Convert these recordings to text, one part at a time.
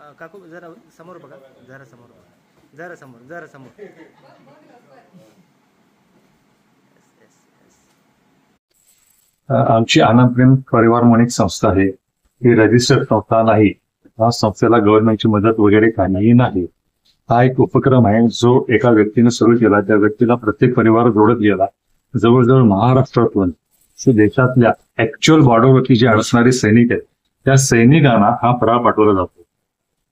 काकू जरा समोर बघा, जरा समोर बघा, जरा समोर, जरा समोर. आमची आनंद प्रेम परिवार म्हणून एक संस्था आहे. ही रजिस्टर्ड संस्था नाही. या संस्थेला गव्हर्नमेंटची मदत वगैरे काही नाही. हा एक उपक्रम आहे जो एका व्यक्तीने सुरू केला. त्या व्यक्तीला प्रत्येक परिवार जोडत गेला. जवळजवळ महाराष्ट्रातून देशातल्या ऍक्च्युअल बॉर्डरवरती जे अडचणारे सैनिक आहेत त्या सैनिकांना हा फराळ पाठवला जातो.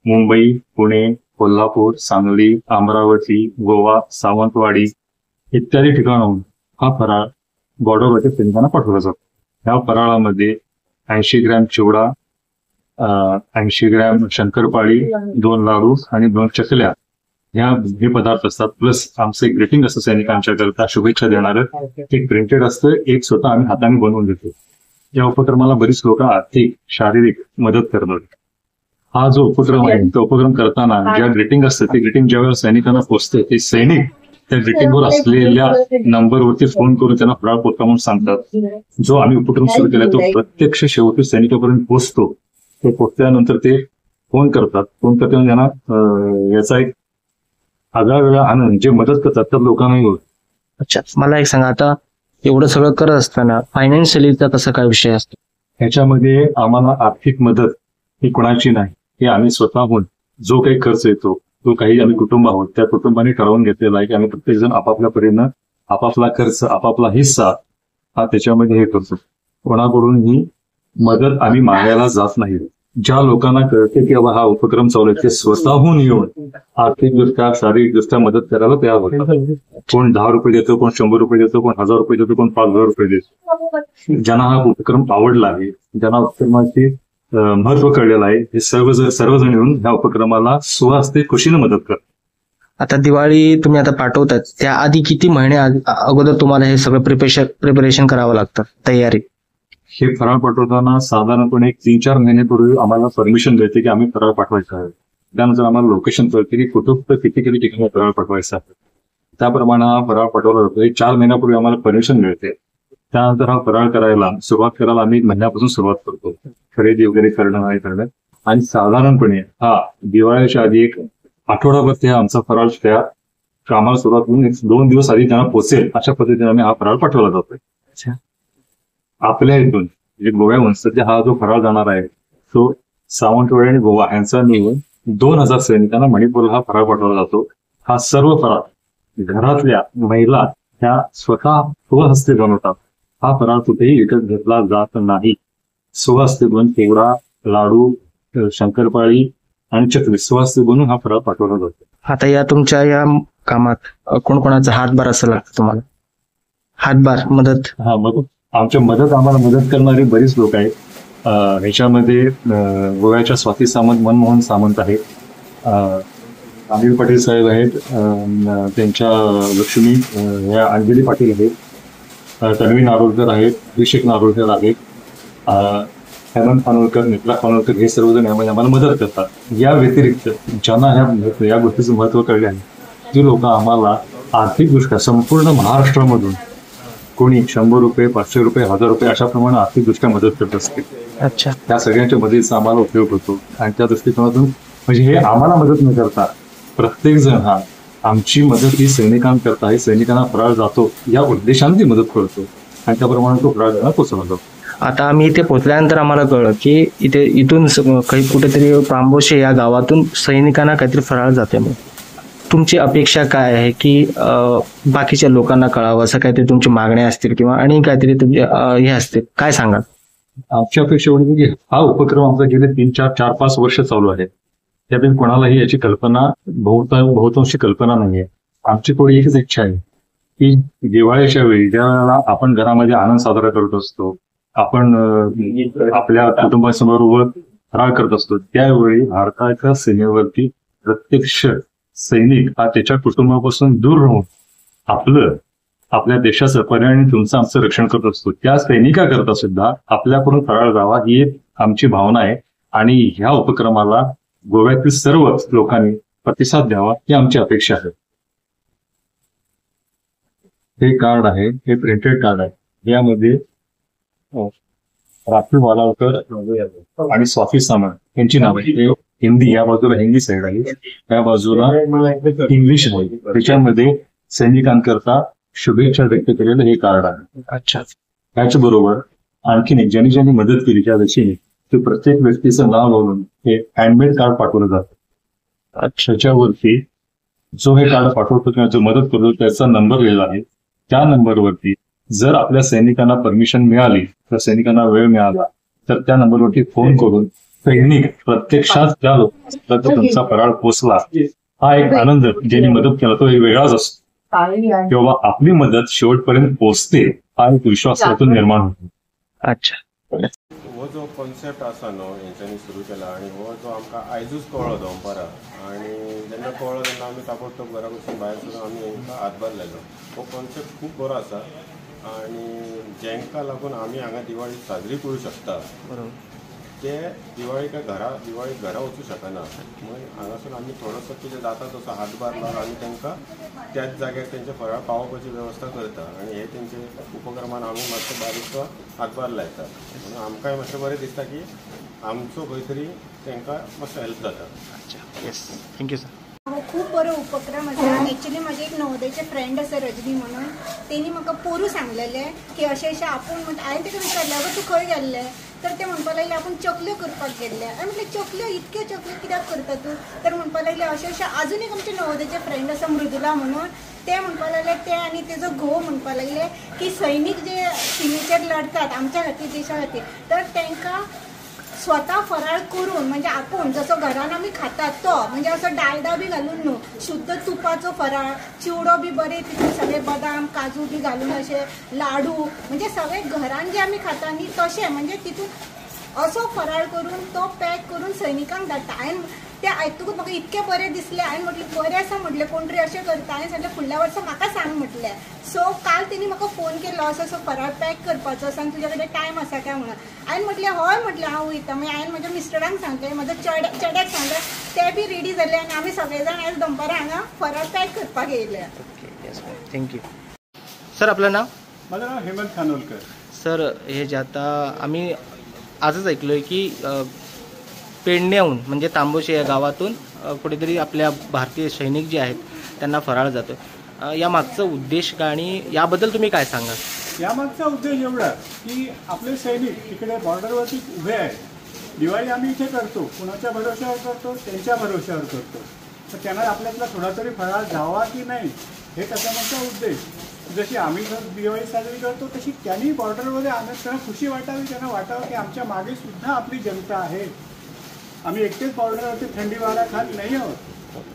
मुंबई, पुणे, कोल्हापूर, सांगली, अमरावती, गोवा, सावंतवाडी इत्यादी ठिकाणाहून हा फराळ बॉर्डरवरच्या सैनिकांना पाठवला जातो. या फराळामध्ये 80 ग्रॅम चिवडा, 80 ग्रॅम शंकरपाळी, 2 लाडू आणि 2 चकल्या हे पदार्थ असतात. प्लस आमचं एक ग्रीटिंग असतं सैनिकांच्या करता शुभेच्छा देणारं. एक प्रिंटेड असतं, एक स्वतः आम्ही हाताने बनवून देतो. या उपक्रमाला बरीच लोक आर्थिक, शारीरिक मदत करतात. हा जो उपक्रम आहे तो उपक्रम करताना ज्या ग्रीटिंग असतं ते ग्रीटिंग ज्यावेळेला सैनिकांना पोहोचते ते सैनिक त्या ग्रीटिंगवर असलेल्या नंबरवरती फोन करून त्यांना फराळ पोचवा म्हणून सांगतात. जो आम्ही उपक्रम सुरू केला तो प्रत्यक्ष शेवटी सैनिकापर्यंत पोहोचतो. ते पोहोचल्यानंतर ते फोन करतात. फोन करताना त्यांना याचा एक आगळा वेगळा आनंद जे मदत करतात त्या लोकांनाही होत. अच्छा, मला एक सांगा, आता एवढं सगळं करत असताना फायनान्शियलीचा कसा काय विषय असतो? ह्याच्यामध्ये आम्हाला आर्थिक मदत ही कोणाची नाही. हे आम्ही स्वतःहून जो काही खर्च येतो तो काही आम्ही कुटुंब आहोत त्या कुटुंबाने ठरवून घेतलेला आहे की आम्ही प्रत्येक जण आपापल्या परीनं आपापला खर्च, आपापला हिस्सा हा त्याच्यामध्ये हे करतो. कोणाकडून ही मदत आम्ही मागायला जात नाही. ज्या लोकांना कळते की बाबा हा उपक्रम चालू आहे ते स्वतःहून येऊन आर्थिकदृष्ट्या, शारीरिकदृष्ट्या मदत करायला तयार होतात. कोण 10 रुपये देतो, कोण 100 रुपये देतो, कोण 1000 रुपये देतो, कोण 5000 रुपये देतो. ज्यांना हा उपक्रम आवडला आहे, ज्यांना उपक्रमाची महत्व कळलेलं आहे, हे सर्वजण येऊन ह्या उपक्रमाला सुहास्ते खुशीने मदत करतात. आता दिवाळी तुम्ही आता पाठवतात त्याआधी किती महिने अगोदर तुम्हाला हे सगळं प्रिपरेशन करावं लागतं, तयारी? हे फराळ पाठवताना साधारणपणे 3-4 महिन्यापूर्वी आम्हाला परमिशन मिळते की आम्ही फराळ पाठवायचा आहे. त्यानंतर आम्हाला लोकेशन कळते की कुठं किती ठिकाणी फराळ पाठवायचा आहे. त्याप्रमाणे हा फराळ पाठवला जातो. 4 महिन्यापूर्वी आम्हाला परमिशन मिळते. त्यानंतर हा फराळ सुरुवात करायला आम्ही 1 महिन्यापासून सुरुवात करतो. खरेदी वगैरे करणं नाही करणं. आणि साधारणपणे हा दिवाळीच्या आधी एक आठवडाभर ते आमचा फराळ त्या कामाला सुरुवात करून 2 दिवस आधी त्यांना पोहोचेल अशा पद्धतीने आम्ही हा फराळ पाठवला जातोय. आपल्या इथून म्हणजे गोव्याहून सध्या हा जो फराळ जाणार आहे तो सावंतवाडी आणि गोवा यांचा मिळून 2000 सैनिकांना मणिपूरला हा फराळ पाठवला जातो. हा सर्व फराळ घरातल्या महिला ह्या स्वतः स्वहस्ते बनवतात. हा फराळ कुठेही विकत घेतला जात नाही. स्वहस्ते बनवून चिवडा, लाडू, शंकरपाळी आणि चकली स्वहस्ते बनवून हा फराळ पाठवला जातो. आता या तुमच्या या कामात कोणकोणाचा हातभार असं लागतं तुम्हाला? हातभार, मदत? हा, मदत आम्हाला मदत करणारी बरीच लोक आहेत. ह्याच्यामध्ये गोव्याच्या स्वाती सामंत, मनमोहन सामंत आहेत, अनिल पाटील साहेब आहेत, त्यांच्या लक्ष्मी ह्या अंजली पाटील आहेत, तन्वी नारोलकर आहेत, अभिषेक नारोलकर आहेत, हेमंत खानोलकर, मित्रा खानोलकर हे सर्वजण यामध्ये आम्हाला मदत करतात. या व्यतिरिक्त ज्यांना या गोष्टीचं महत्व कळले आहे ती लोक आम्हाला आर्थिकदृष्ट्या संपूर्ण महाराष्ट्रामधून कोणी 100 रुपये, 500 रुपये, 1000 रुपये अशा प्रमाणे आर्थिकदृष्ट्या मदत करत असते. अच्छा, त्या सगळ्यांच्या मदतीचा आम्हाला उपयोग होतो. आणि त्या दृष्टिकोनातून म्हणजे हे आम्हाला मदत न करता प्रत्येक जण हा आमची मदत ही सैनिकांकरता आहे, सैनिकांना फराळ जातो या उद्देशाने ती मदत करतो आणि त्याप्रमाणे तो फराळ त्यांना पोचवला जातो. आता आम्ही इथे पोहोचल्यानंतर आम्हाला कळलं की इथून काही कुठेतरी प्रांबोशे या गावातून सैनिकांना काहीतरी फराळ जाते. मग तुमची अपेक्षा काय आहे की बाकीच्या लोकांना कळावं, असं काहीतरी तुमची मागण्या असतील किंवा आणि काहीतरी तुमचे हे असतील, काय सांगाल? आमची अपेक्षा एवढी की हा उपक्रम आमचा गेले 3-4-5 वर्ष चालू आहे. त्यातील कोणालाही याची कल्पना बहुतांशी कल्पना नाहीये. आमची थोडी एकच इच्छा आहे की दिवाळीच्या वेळी ज्या वेळेला आपण घरामध्ये आनंद साजरा करत असतो, आपण आपल्या कुटुंबासमोर फराळ करत असतो, त्यावेळी भारताच्या सीमेवरती प्रत्यक्ष सैनिक हा त्याच्या कुटुंबापासून दूर राहून आपल्या देशाचं, पर्यावरण, तुमचं आमचं रक्षण करत असतो. त्या सैनिकाकरता सुद्धा आपल्याकडून फराळ जावा ही एक आमची भावना आहे. आणि ह्या उपक्रमाला गोव्यातील सर्व लोकांनी प्रतिसाद द्यावा ही आमची अपेक्षा आहे. हे कार्ड आहे, हे प्रिंटेड कार्ड आहे. यामध्ये राखी वालावकर आणि स्वाती सामंत यांची नाव आहे. हिंदी, या बाजूला हिंदी साईड आहे, त्या बाजूला इंग्लिश आहे. त्याच्यामध्ये सैनिकांकरता शुभेच्छा व्यक्त केलेलं हे कार्ड आहे. अच्छा. त्याच्याबरोबर आणखीन एक ज्यांनी ज्यांनी मदत केली त्या व्यक्तीने ते प्रत्येक व्यक्तीचं नाव लावून हे हँडमेड कार्ड पाठवलं जातं. अच्छा. त्याच्यावरती जो हे कार्ड पाठवतो किंवा जो मदत करतो त्याचा नंबर लिहिला आहे. त्या नंबरवरती जर आपल्या सैनिकांना परमिशन मिळाली, तर सैनिकांना वेळ मिळाला, तर त्या नंबरवरती फोन करून सैनिक प्रत्यक्षात त्या लोकांना तुमचा फराळ पोचला, हा एक आनंद ज्यांनी मदत केला तो एक वेगळाच असतो. किंवा आपली मदत शेवटपर्यंत पोहोचते हा एक विश्वास त्यातून निर्माण होतो. अच्छा. हो जो कॉन्सेप्ट आसा न्हू हेंच्यांनी सुरू केला आनी हो जो आमकां आयजूच कळ्ळो दनपारां, आनी जेन्ना कळ्ळो तेन्ना आमी ताबडतोब घरा कडसून भायर सरून आमी हेंकां हातभार लायलो. हो कॉन्सेप्ट खूब बरो आसा आनी जेंकां लागून आमी हांगा दिवाळी साजरी करूं शकता बरोबर. ते दिवाळी घरा वचूं शकना. म्हणून हांगासून आमी थोडोसो कितें जाता तसो हातभार लावन आमी तांकां त्याच जाग्यार तेंचे फराळ पावोवपाची वेवस्था करता आनी हे तेंचे उपक्रमान आमी मातसो बारीकसो हातभार लायता. म्हणून आमकांय मातशें बरें दिसता की आमचो खंय तरी तांकां मातसो हेल्प जाता. अच्छा. Yes, thank you sir. हो खूप बरो उपक्रम आसा. एक्चुअली माझे एक नवोदयचे फ्रेंड आसा रजनी म्हणून, तेणी म्हाका पोरू सांगलेलें की अशें आपूण म्हणटा. हांवें ताका विचारलें अगो तूं खंय गेल्लें, तर ते म्हणपा लागले आपूण चकल्यो करपाक गेल्ले. हांवें म्हटलें चकल्यो इतक्यो चकल्यो कित्याक करता तूं, तर म्हणपा लागले अशें आजून एक आमचे नवोदयचे फ्रेंड आसा मृदुला म्हणून, ते म्हणपा लागले ते आनी तेजो घोव म्हणपा लागले की सैनीक जे सीमेचेर लढतात आमच्या खातीर देशा खातीर, तर तांकां स्वता फराळ करून म्हणजे आपूण जसो घरान आमी खातात तो म्हणजे असो डालडा बी घालून न्हू, शुद्ध तुपाचो फराळ, चिवडो बी बरे तितून सगळे बदाम काजू बी घालून असे लाडू म्हणजे सगळे घरान जे आमी खाता न्ही तशें म्हणजे तितून असो फराळ करून तो पॅक करून सैनिकांक धाडटा. हांवें ते आयकून म्हाका इतकें बरें दिसलें. हांवें म्हटलें बरें आसा म्हटलें कोण तरी अशें करता. हांवें सांगलें फुडल्या वर्सा म्हाका सांग म्हटलें. सो काल तेणी म्हाका फोन केलो असो असो फराळ पॅक करपाचो आसा आनी तुजे कडेन टायम आसा काय म्हणून. हांवें म्हटलें हय म्हटलें हांव वयता. मागीर हांवें म्हज्या मिस्टरांक सांगलें, म्हज्या चेड्याक सांगलें, ते बी रेडी जाले आनी आमी सगळे जाण आयज दनपारां हांगा फराळ पॅक करपाक येयले. Okay. Yes ma'am, thank you. Sir आपलं नाव? माझं नाव हेमंत खानोलकर. सर हे जे आता आम्ही आजच ऐकलोय की पेडण्याहून म्हणजे तांबोशे या गावातून कुठेतरी आपल्या भारतीय सैनिक जे आहेत त्यांना फराळ जातो. या मागचा उद्देश काय आणि याबद्दल तुम्ही काय सांगाल? यामागचा उद्देश एवढा की आपले सैनिक तिकडे बॉर्डरवरती उभे आहेत. दिवाळी आम्ही इथे करतो, कुणाच्या भरोश्यावर करतो, त्यांच्या भरोश्यावर करतो, तर त्यांना आपल्यातला थोडा तरी फराळ जावा की नाही हे त्याच्यामागचा उद्देश. जशी आम्ही दिवाळी साजरी करतो तशी त्यांनी बॉर्डरमध्ये आणत त्यांना खुशी वाटावी, त्यांना वाटावं की आमच्या मागे सुद्धा आपली जनता आहे. आम्ही एकटेच बॉर्डरवरती थंडी वारा खात नाही आहोत,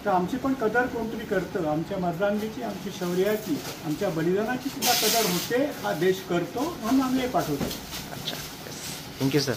तर आमची पण कदर कोणतरी करतं. आमच्या मर्दांगीची, आमची शौर्याची, आमच्या बलिदानाची सुद्धा कदर होते, हा देश करतो म्हणून आम्ही हे पाठवतो. अच्छा. Thank you sir.